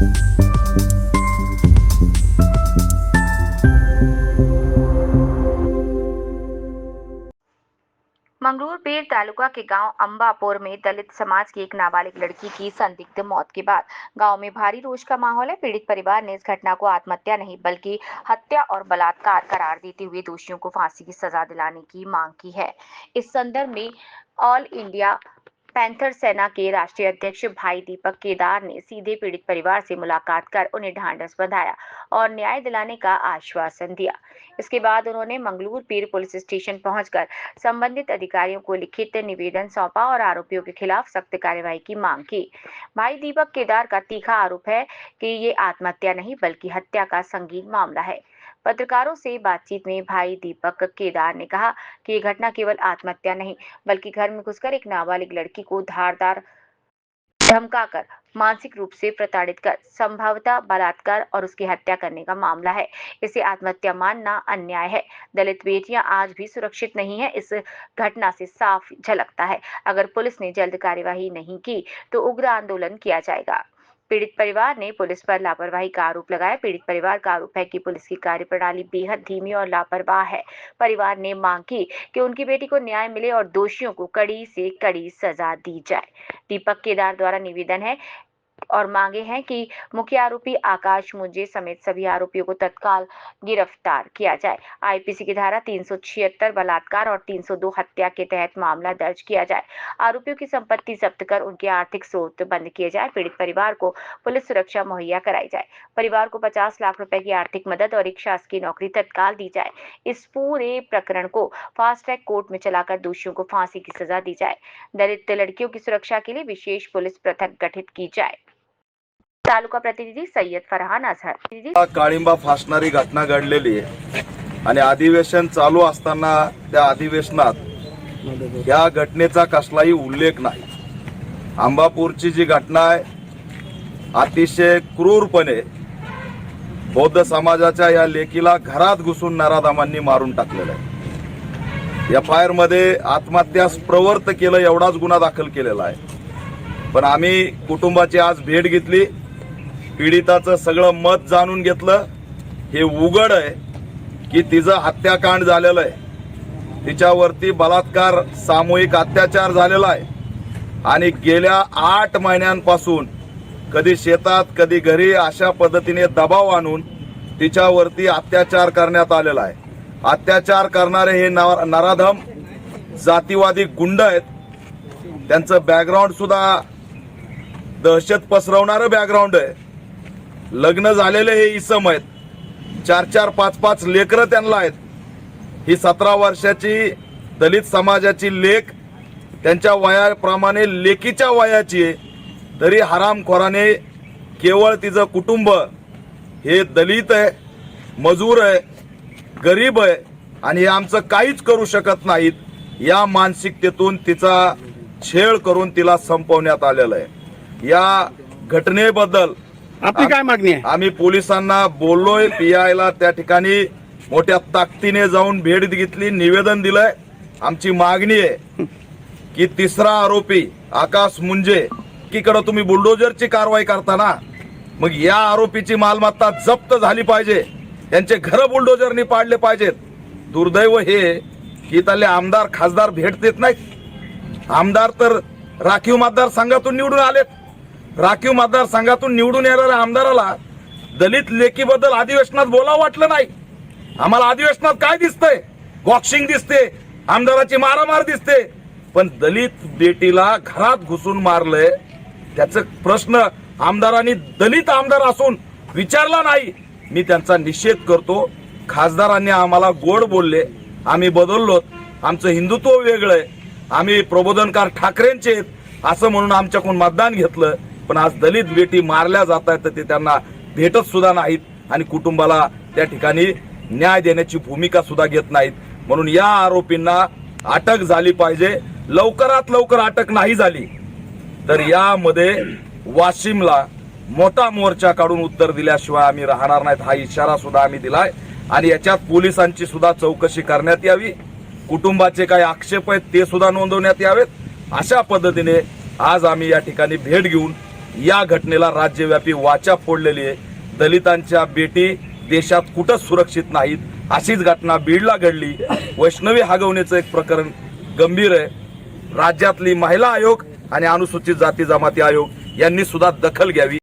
मंगरूर पीर तालुका के गांव अंबापुर में दलित समाज की एक नाबालिग लड़की की संदिग्ध मौत के बाद गांव में भारी रोष का माहौल है। पीड़ित परिवार ने इस घटना को आत्महत्या नहीं बल्कि हत्या और बलात्कार करार देते हुए दोषियों को फांसी की सजा दिलाने की मांग की है। इस संदर्भ में ऑल इंडिया पैंथर सेना के राष्ट्रीय अध्यक्ष भाई दीपक केदार ने सीधे पीड़ित परिवार से मुलाकात कर उन्हें ढांढस बंधाया और न्याय दिलाने का आश्वासन दिया। इसके बाद उन्होंने मंगलूर पीर पुलिस स्टेशन पहुंचकर संबंधित अधिकारियों को लिखित निवेदन सौंपा और आरोपियों के खिलाफ सख्त कार्रवाई की मांग की। भाई दीपक केदार का तीखा आरोप है कि ये आत्महत्या नहीं बल्कि हत्या का संगीन मामला है। पत्रकारों से बातचीत में भाई दीपक केदार ने कहा कि ये घटना केवल आत्महत्या नहीं बल्कि घर में घुसकर एक नाबालिग लड़की को धारदार धमकाकर मानसिक रूप से प्रताड़ित कर संभवतः बलात्कार और उसकी हत्या करने का मामला है। इसे आत्महत्या मानना अन्याय है। दलित बेटियां आज भी सुरक्षित नहीं है, इस घटना से साफ झलकता है। अगर पुलिस ने जल्द कार्यवाही नहीं की तो उग्र आंदोलन किया जाएगा। पीड़ित परिवार ने पुलिस पर लापरवाही का आरोप लगाया। पीड़ित परिवार का आरोप है कि पुलिस की कार्यप्रणाली बेहद धीमी और लापरवाह है। परिवार ने मांग की कि उनकी बेटी को न्याय मिले और दोषियों को कड़ी से कड़ी सजा दी जाए। दीपक केदार द्वारा निवेदन है और मांगे हैं कि मुख्य आरोपी आकाश मुंजे समेत सभी आरोपियों को तत्काल गिरफ्तार किया जाए। आईपीसी की धारा 376 बलात्कार और 302 हत्या के तहत मामला दर्ज किया जाए। आरोपियों की संपत्ति जब्त कर उनके आर्थिक स्रोत बंद किए जाए। पीड़ित परिवार को पुलिस सुरक्षा मुहैया कराई जाए। परिवार को 50 लाख रुपए की आर्थिक मदद और एक शासकीय नौकरी तत्काल दी जाए। इस पूरे प्रकरण को फास्ट ट्रैक कोर्ट में चलाकर दोषियों को फांसी की सजा दी जाए। दलित लड़कियों की सुरक्षा के लिए विशेष पुलिस पथक गठित की जाए। तालुका प्रतिनिधी सय्यद फरहान अजहर। काळिंबा फासणारी घटना घडलेली आहे आणि अधिवेशन चालू असताना त्या अधिवेशनात या घटनेचा कसलाही उल्लेख नाही। अंबापूरची जी घटना आहे अतिशय क्रूरपणे बौद्ध समाजाच्या या लेकीला घरात घुसून नराधमांनी मारून टाकलेलं आहे। एफआयआर मध्ये आत्महत्यास प्रवृत्त केलं एवढाच गुन्हा दाखल केलेला आहे। पण आम्ही कुटुंबाची आज भेट घेतली, पीडिताचं सगळं मत जाणून घेतलं। हे उघड आहे की तिचं हत्याकांड झालेलं आहे, तिच्यावरती बलात्कार सामूहिक अत्याचार झालेला आहे आणि गेल्या 8 महिन्यांपासून कधी शेतात कधी घरी अशा पद्धतीने दबाव आणून तिच्यावरती अत्याचार करण्यात आलेला आहे। अत्याचार करणारे हे नराधम जातीवादी गुंड आहेत। त्यांचं बॅकग्राऊंड सुद्धा दहशत पसरवणारं बॅकग्राऊंड आहे। लग्न झालेले हे इसम आहेत, 4-4, 5-5 लेकरं त्यांना आहेत। ही 17 वर्षाची दलित समाजाची लेक त्यांच्या वयाप्रमाणे लेकीच्या वयाची आहे, तरी हरामखोराने केवळ तिचं कुटुंब हे दलित आहे, मजूर आहे, गरीब आहे आणि हे आमचं काहीच करू शकत नाहीत या मानसिकतेतून तिचा छेड करून तिला संपवण्यात आलेलं आहे। या घटनेबद्दल आपली काय मागणी आहे? आम्ही पोलिसांना बोललोय, पीआयला त्या ठिकाणी मोठ्या ताकदीने जाऊन भेट घेतली, निवेदन दिलंय। आमची मागणी आहे की तिसरा आरोपी आकाश मुंजे कीकडे तुम्ही बुलडोजरची कारवाई करताना मग या आरोपीची मालमत्ता जप्त झाली पाहिजे, त्यांचे घर बुलडोजरनी पाडले पाहिजेत। दुर्दैव हे की त्याले आमदार खासदार भेट देत नाहीत। आमदार तर राखीव मतदारसंघातून निवडून आलेत। राखीव मतदारसंघातून निवडून येणाऱ्या आमदाराला दलित लेकीबद्दल अधिवेशनात बोलावं वाटलं नाही। आम्हाला अधिवेशनात काय दिसतंय? बॉक्सिंग दिसते, आमदाराची मारामार दिसते, पण दलित बेटीला घरात घुसून मारलंय त्याचा प्रश्न आमदारांनी दलित आमदार असून विचारला नाही। मी त्यांचा निषेध करतो। खासदारांनी आम्हाला गोड बोलले, आम्ही बदललो, आमचं हिंदुत्व वेगळं आहे, आम्ही प्रबोधनकार ठाकरेंचे असं म्हणून आमच्याकडून मतदान घेतलं। पण आज दलित बेटी मारल्या जात आहेत तर ते त्यांना भेटत सुद्धा नाहीत आणि कुटुंबाला त्या ठिकाणी न्याय देण्याची भूमिका सुद्धा घेत नाहीत। म्हणून या आरोपींना अटक झाली पाहिजे। लवकरात लवकर अटक नाही झाली तर यामध्ये वाशिमला मोठा मोर्चा काढून उत्तर दिल्याशिवाय आम्ही राहणार नाहीत हा इशारा सुद्धा आम्ही दिलाय। आणि याच्यात पोलिसांची सुद्धा चौकशी करण्यात यावी, कुटुंबाचे काही आक्षेप आहेत ते सुद्धा नोंदवण्यात यावेत। अशा पद्धतीने आज आम्ही या ठिकाणी भेट घेऊन या घटनेला राज्यव्यापी वाचा फोडलेली आहे. दलितांच्या बेटी देशात कुठंच सुरक्षित नाहीत, अशीच घटना बीडला घडली. वैष्णवी हगवण्याचं एक प्रकरण गंभीर आहे. राज्यातली महिला आयोग आणि अनुसूचित जाती जमाती आयोग यांनी सुद्धा दखल घ्यावी.